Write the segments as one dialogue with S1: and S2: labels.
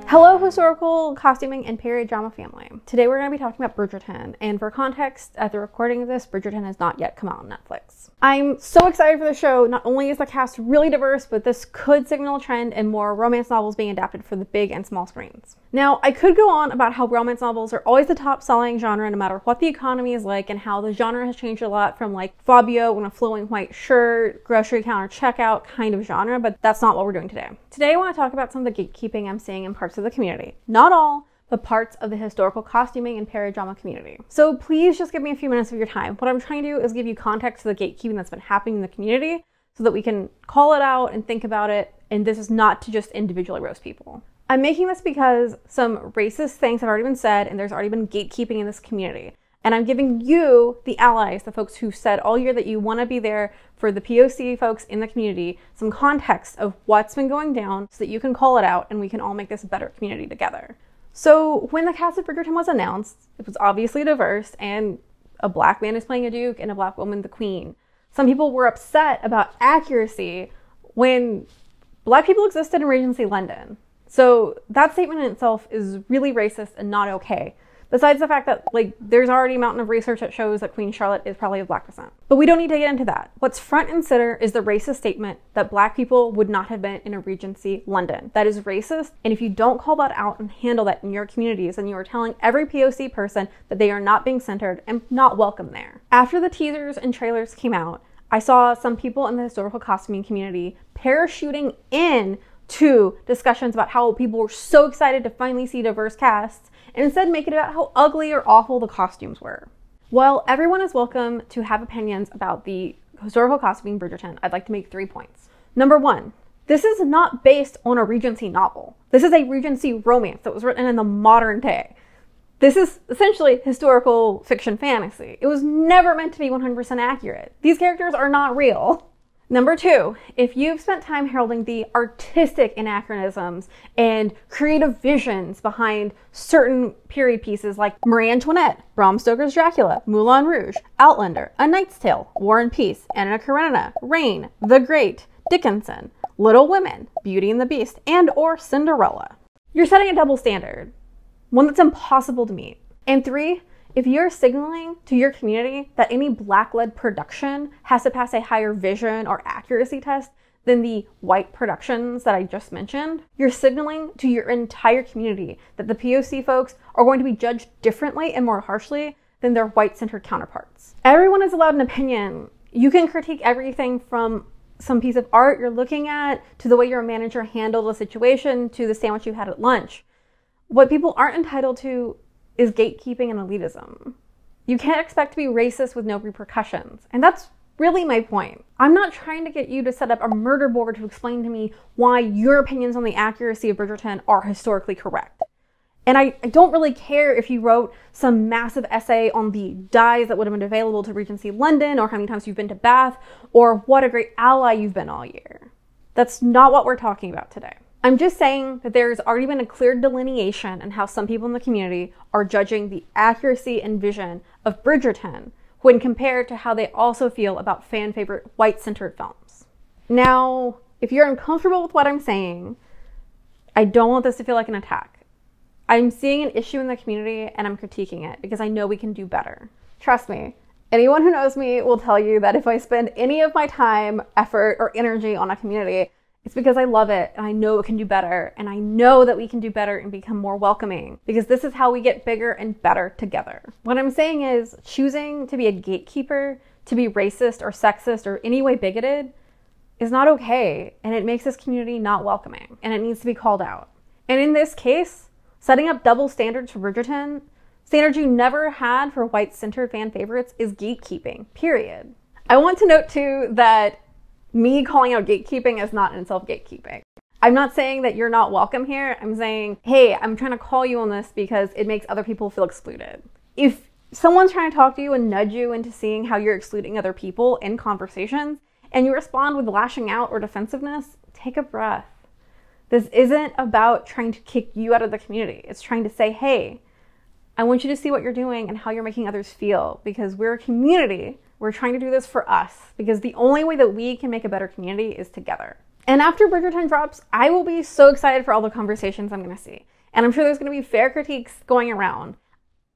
S1: Hello, historical, costuming, and period drama family. Today we're going to be talking about Bridgerton, and for context, at the recording of this, Bridgerton has not yet come out on Netflix. I'm so excited for the show. Not only is the cast really diverse, but this could signal a trend in more romance novels being adapted for the big and small screens. Now, I could go on about how romance novels are always the top-selling genre no matter what the economy is like, and how the genre has changed a lot from like Fabio in a flowing white shirt, grocery counter checkout kind of genre, but that's not what we're doing today. Today I want to talk about some of the gatekeeping I'm seeing in parts of the community. Not all, but parts of the historical costuming and period drama community. So please just give me a few minutes of your time. What I'm trying to do is give you context to the gatekeeping that's been happening in the community so that we can call it out and think about it, and this is not to just individually roast people. I'm making this because some racist things have already been said and there's already been gatekeeping in this community. And I'm giving you, the allies, the folks who said all year that you want to be there for the POC folks in the community, some context of what's been going down so that you can call it out and we can all make this a better community together. So when the cast of Bridgerton was announced, it was obviously diverse, and a black man is playing a duke and a black woman the queen. Some people were upset about accuracy when black people existed in Regency London. So that statement in itself is really racist and not okay. Besides the fact that, there's already a mountain of research that shows that Queen Charlotte is probably of black descent. But we don't need to get into that. What's front and center is the racist statement that black people would not have been in a Regency London. That is racist, and if you don't call that out and handle that in your communities, then you are telling every POC person that they are not being centered and not welcome there. After the teasers and trailers came out, I saw some people in the historical costuming community parachuting in to discussions about how people were so excited to finally see diverse casts, and instead make it about how ugly or awful the costumes were. While everyone is welcome to have opinions about the historical costuming Bridgerton, I'd like to make 3 points. Number 1, this is not based on a Regency novel. This is a Regency romance that was written in the modern day. This is essentially historical fiction fantasy. It was never meant to be 100% accurate. These characters are not real. Number 2, if you've spent time heralding the artistic anachronisms and creative visions behind certain period pieces like Marie Antoinette, Bram Stoker's Dracula, Moulin Rouge, Outlander, A Knight's Tale, War and Peace, Anna Karenina, Reign, The Great, Dickinson, Little Women, Beauty and the Beast, and or Cinderella, you're setting a double standard, one that's impossible to meet. And 3, if you're signaling to your community that any black-led production has to pass a higher vision or accuracy test than the white productions that I just mentioned, you're signaling to your entire community that the POC folks are going to be judged differently and more harshly than their white-centered counterparts. Everyone is allowed an opinion. You can critique everything from some piece of art you're looking at, to the way your manager handled a situation, to the sandwich you had at lunch. What people aren't entitled to is gatekeeping and elitism. You can't expect to be racist with no repercussions. And that's really my point. I'm not trying to get you to set up a murder board to explain to me why your opinions on the accuracy of Bridgerton are historically correct. And I don't really care if you wrote some massive essay on the dyes that would have been available to Regency London, or how many times you've been to Bath, or what a great ally you've been all year. That's not what we're talking about today. I'm just saying that there's already been a clear delineation in how some people in the community are judging the accuracy and vision of Bridgerton when compared to how they also feel about fan favorite white-centered films. Now, if you're uncomfortable with what I'm saying, I don't want this to feel like an attack. I'm seeing an issue in the community and I'm critiquing it because I know we can do better. Trust me, anyone who knows me will tell you that if I spend any of my time, effort, or energy on a community, it's because I love it and I know it can do better, and I know that we can do better and become more welcoming, because this is how we get bigger and better together. What I'm saying is, choosing to be a gatekeeper, to be racist or sexist or any way bigoted is not okay, and it makes this community not welcoming, and it needs to be called out. And in this case, setting up double standards for Bridgerton, standards you never had for white-centered fan favorites, is gatekeeping, period. I want to note too that me calling out gatekeeping is not in itself gatekeeping. I'm not saying that you're not welcome here. I'm saying, hey, I'm trying to call you on this because it makes other people feel excluded. If someone's trying to talk to you and nudge you into seeing how you're excluding other people in conversations, and you respond with lashing out or defensiveness, take a breath. This isn't about trying to kick you out of the community. It's trying to say, hey, I want you to see what you're doing and how you're making others feel, because we're a community. We're trying to do this for us, because the only way that we can make a better community is together. And after Bridgerton drops, I will be so excited for all the conversations I'm going to see. And I'm sure there's going to be fair critiques going around.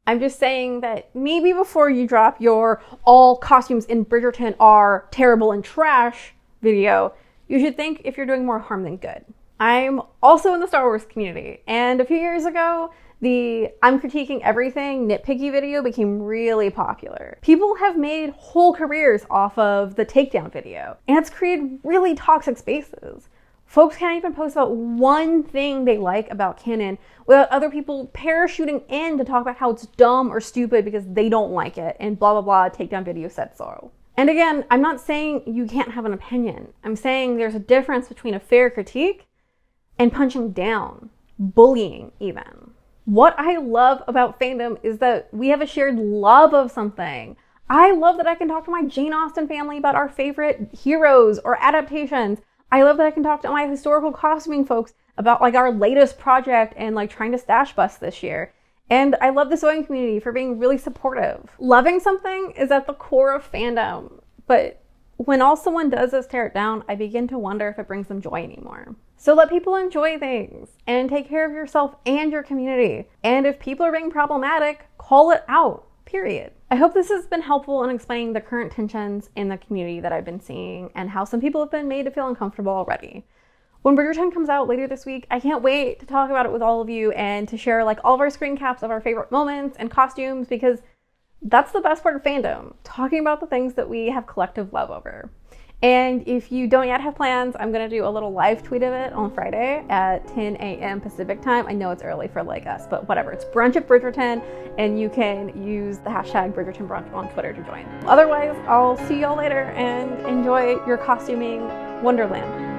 S1: I'm just saying that maybe before you drop your all costumes in Bridgerton are terrible and trash video, you should think if you're doing more harm than good. I'm also in the Star Wars community, and a few years ago, the I'm critiquing everything nitpicky video became really popular. People have made whole careers off of the takedown video, and it's created really toxic spaces. Folks can't even post about one thing they like about canon without other people parachuting in to talk about how it's dumb or stupid because they don't like it and blah blah blah, takedown video said so. And again, I'm not saying you can't have an opinion. I'm saying there's a difference between a fair critique and punching down, bullying even. What I love about fandom is that we have a shared love of something. I love that I can talk to my Jane Austen family about our favorite heroes or adaptations. I love that I can talk to my historical costuming folks about like our latest project and like trying to stash bust this year. And I love the sewing community for being really supportive. Loving something is at the core of fandom, but when all someone does is tear it down, I begin to wonder if it brings them joy anymore. So let people enjoy things and take care of yourself and your community. And if people are being problematic, call it out, period. I hope this has been helpful in explaining the current tensions in the community that I've been seeing and how some people have been made to feel uncomfortable already. When Bridgerton comes out later this week, I can't wait to talk about it with all of you and to share like all of our screen caps of our favorite moments and costumes, because that's the best part of fandom, talking about the things that we have collective love over. And if you don't yet have plans, I'm going to do a little live tweet of it on Friday at 10 a.m. Pacific time. I know it's early for like us, but whatever. It's brunch at Bridgerton, and you can use the hashtag Bridgerton brunch on Twitter to join. Otherwise, I'll see y'all later and enjoy your costuming wonderland.